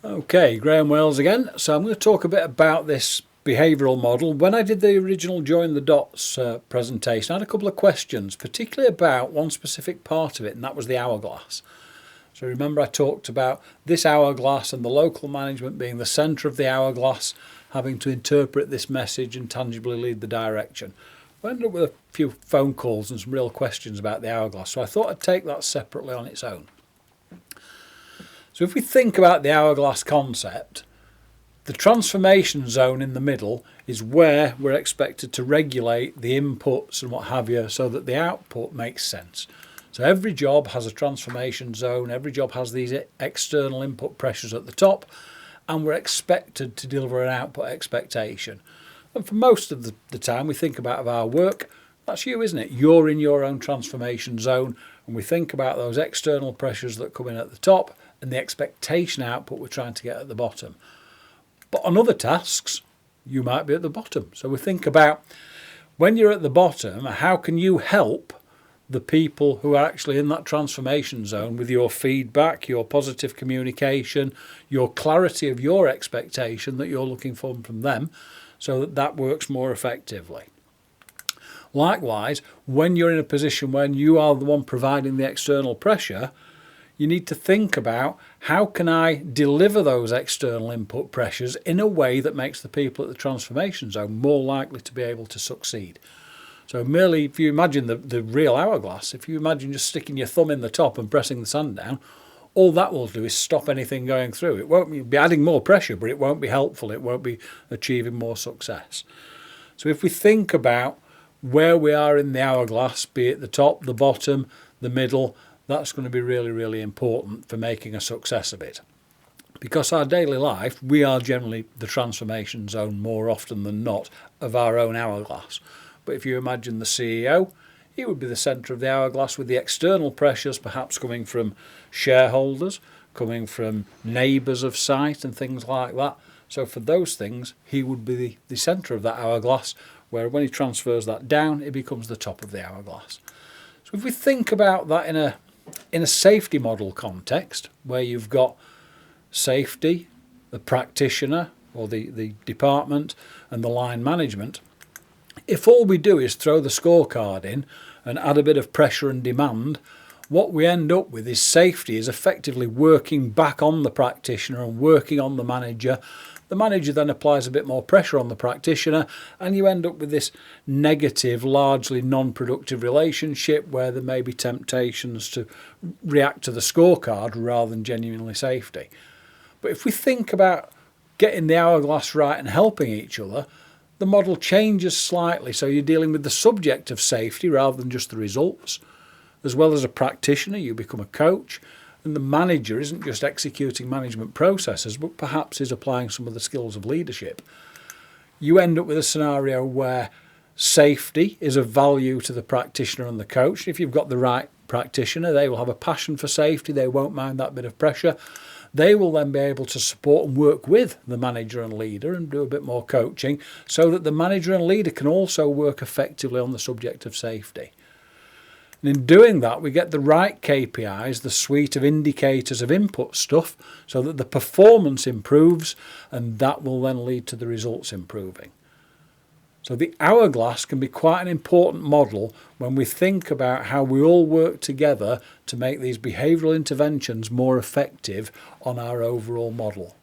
Okay, Graham Wales again. So I'm going to talk a bit about this behavioural model. When I did the original Join the Dots presentation, I had a couple of questions, particularly about one specific part of it, and that was the hourglass. So remember I talked about this hourglass and the local management being the centre of the hourglass, having to interpret this message and tangibly lead the direction. I ended up with a few phone calls and some real questions about the hourglass, so I thought I'd take that separately on its own. So if we think about the hourglass concept, the transformation zone in the middle is where we're expected to regulate the inputs and what have you so that the output makes sense. So every job has a transformation zone, every job has these external input pressures at the top, and we're expected to deliver an output expectation. And for most of the time we think about our work, that's you, isn't it? You're in your own transformation zone, and we think about those external pressures that come in at the top and the expectation output we're trying to get at the bottom. But on other tasks, you might be at the bottom. So we think about when you're at the bottom, how can you help the people who are actually in that transformation zone with your feedback, your positive communication, your clarity of your expectation that you're looking for from them so that that works more effectively. Likewise, when you're in a position when you are the one providing the external pressure, you need to think about how can I deliver those external input pressures in a way that makes the people at the transformation zone more likely to be able to succeed. So merely, if you imagine the real hourglass, if you imagine just sticking your thumb in the top and pressing the sand down, all that will do is stop anything going through. It won't be adding more pressure, but it won't be helpful. It won't be achieving more success. So if we think about where we are in the hourglass, be it the top, the bottom, the middle, that's going to be really, really important for making a success of it. Because our daily life, we are generally the transformation zone more often than not of our own hourglass. But if you imagine the CEO, he would be the centre of the hourglass with the external pressures perhaps coming from shareholders, coming from neighbours of site and things like that. So for those things, he would be the centre of that hourglass, where when he transfers that down, it becomes the top of the hourglass. So if we think about that in a safety model context, where you've got safety, the practitioner or the department and the line management, if all we do is throw the scorecard in and add a bit of pressure and demand, what we end up with is safety is effectively working back on the practitioner and working on the manager. The manager then applies a bit more pressure on the practitioner, and you end up with this negative, largely non-productive relationship where there may be temptations to react to the scorecard rather than genuinely safety. But if we think about getting the hourglass right and helping each other, the model changes slightly. So you're dealing with the subject of safety rather than just the results. As well as a practitioner, you become a coach. And the manager isn't just executing management processes, but perhaps is applying some of the skills of leadership. You end up with a scenario where safety is of value to the practitioner and the coach. If you've got the right practitioner, they will have a passion for safety. They won't mind that bit of pressure. They will then be able to support and work with the manager and leader and do a bit more coaching so that the manager and leader can also work effectively on the subject of safety. And in doing that, we get the right KPIs, the suite of indicators of input stuff, so that the performance improves, and that will then lead to the results improving. So the hourglass can be quite an important model when we think about how we all work together to make these behavioural interventions more effective on our overall model.